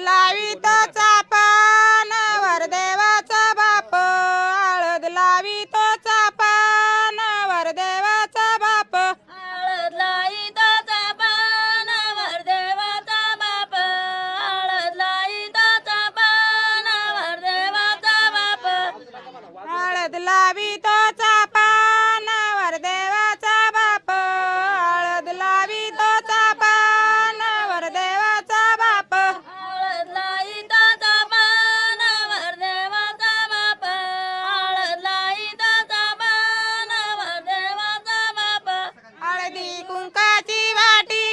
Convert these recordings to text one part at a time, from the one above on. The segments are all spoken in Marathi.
लावितो चापा नवर देवाचा बाप हळद लावितो चापा नवर देवाचा बाप हळद लावितो चापा नवर देवाचा बाप हळद लावितो चापा नवर देवाचा बाप हळद लावितो चापा नवर देवाचा बाप हळद लावितो चापा नवर देवाचा बाप हळद लावितो चापा नवर देवाचा बाप हळद लावितो चापा नवर देवाचा बाप हळदी कुंकाची वाटी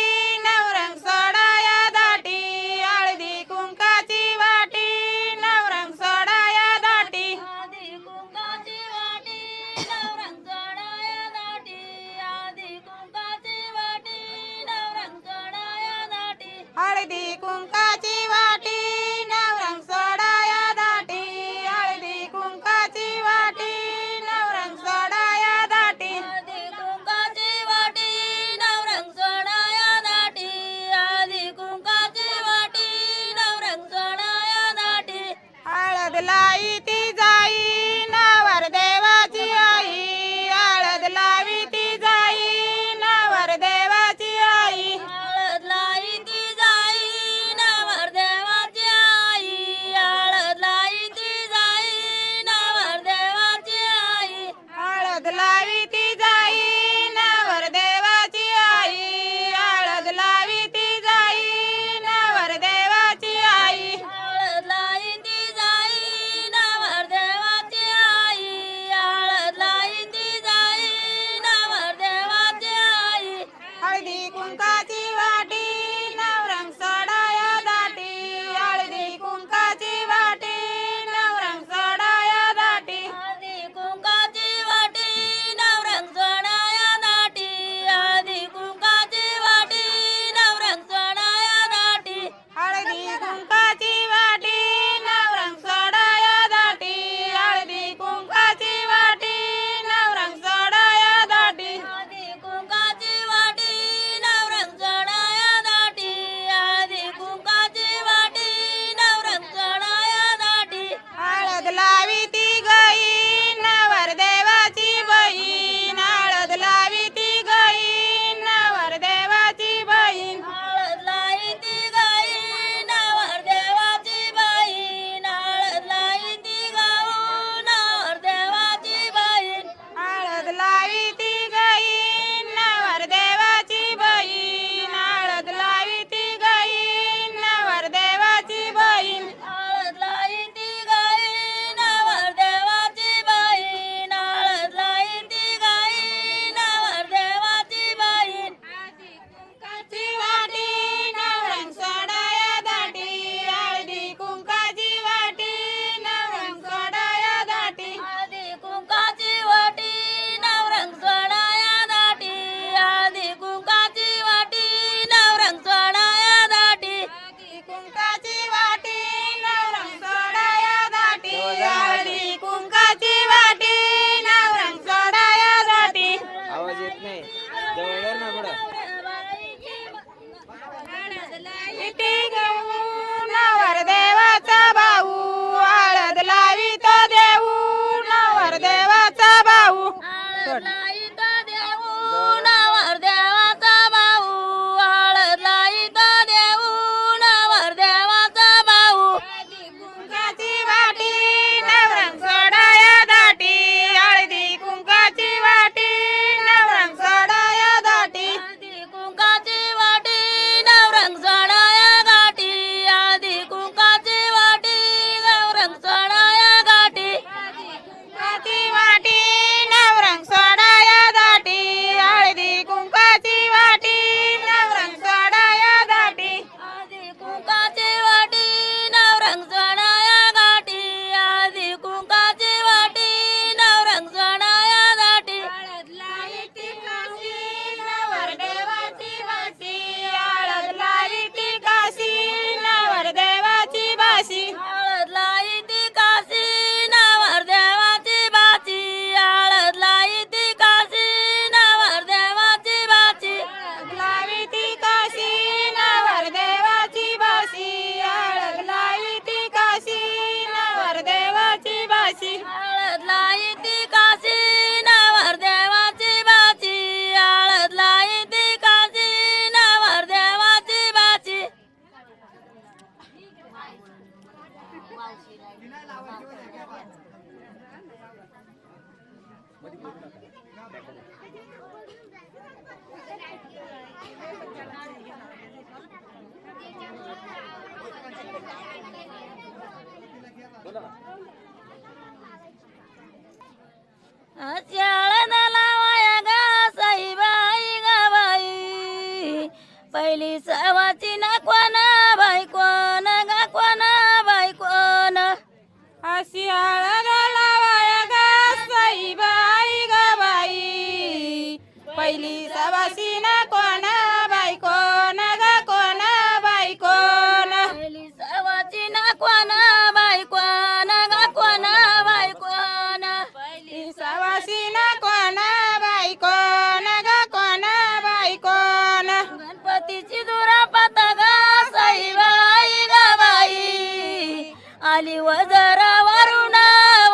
नवरंग सोडाया दाटी हळदी कुंकाची वाटी नवरंग सोडाया दाटी आधी कुंकाची वाटी नवरंग सोडाया दाटी आधी कुंकाची वाटी नवरंग सोडाया दाटी हळदी कुंकाची वाटी नवरंग सोडाया दाटी हळदी कुंकाची वाटी नवरंग सोडाया दाटी आधी कुंकाची वाटी नवरंग सोडाया दाटी आधी कुंकाची वाटी नवरंग सोडाया दाटी हळद लाई ती जाई नवर देवाची आई हळद लावी ती जाई नवर देवाची आई हळद लाई ती जाई नवर देवाची आई हळद लाई ती जाई नवर देवाची आई हळद लावी ती जाई नवर देवाची आई हळद लावी ती जाई नवर देवाची आई हळद लाई ती जाई नवर देवाची आई हळद लाई ती जाई नवर देवाची आई हळदी कुंकाची वाटी नवरंग सोडाया दाटी हळदी कुंकाची वाटी नवरंग सोडाया दाटी आधी कुंकाची वाटी नवरंग सोडाया दाटी आधी कुंकाची वाटी नवरंग सोडाया दाटी हळदी कुंकाची वाटी नवरंग सोडाया दाटी हळदी कुंकाची वाटी नवरंग सोडाया दाटी आधी कुंकाची वाटी नवरंग पहिली सवाची ना कोणा बाई कोण ग कोणा बाई कोण अशी हळद लावाया ग सईबाई ग बाई पहिली सवासी ना कोण बाई कोण ग कोण बाई कोण पहिली सवाची ना कोणा बाई कोण ग कोणा बाई कोण पहिली सवासी ना कोण बाई कोण ग कोण बाई कोण गणपतीची दुरापात ग सईबाई ग बाई आली वजर वरुण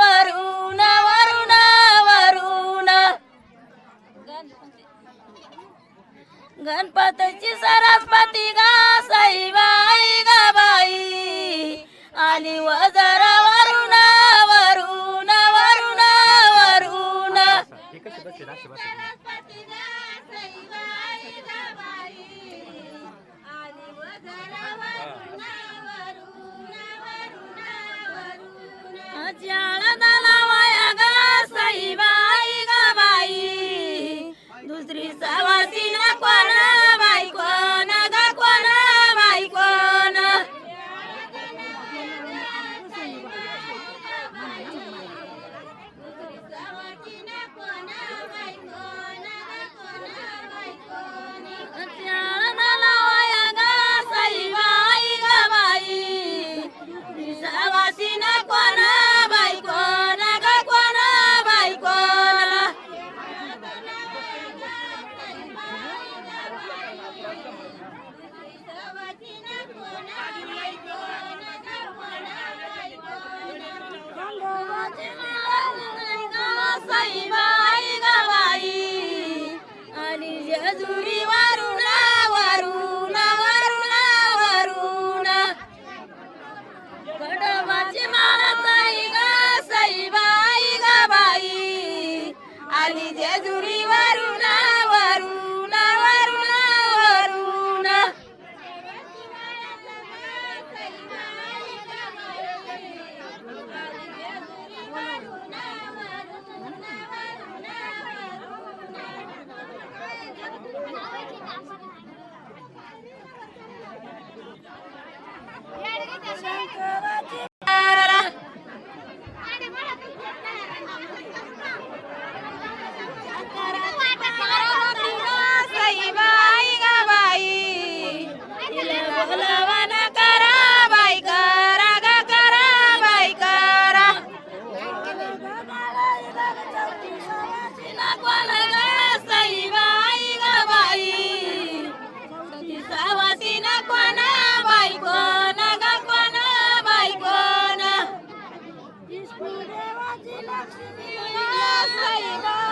वरुण वरुण वरुण गणपतीची सरस्वती ग सईबाई ग बाई आली वजर वरुण वरुण वरुण वरुण वाया ग सईबाई ग बाई दुसरी सवासी ना कोण बाई कोण ग कोण बाई कोण वाया ग सईबाई ग बाई सवासी ना कोण बाई कोण ग कोण बाई कोण सईबाई ग बाई आणि जेजुरी वरुण वरुण वरुण वरुण कडवाची माळा ताई ग सईबाई ग बाई आली जेजुरी वरुण वरुण वरुण वरुण सईबाई ग बाई बोलवन करा बाई करा ग करा बाई करा कोण ग सईबाई ग बाई सवासी ना कोण बाई कोण ग कोण बाई कोण सईबाई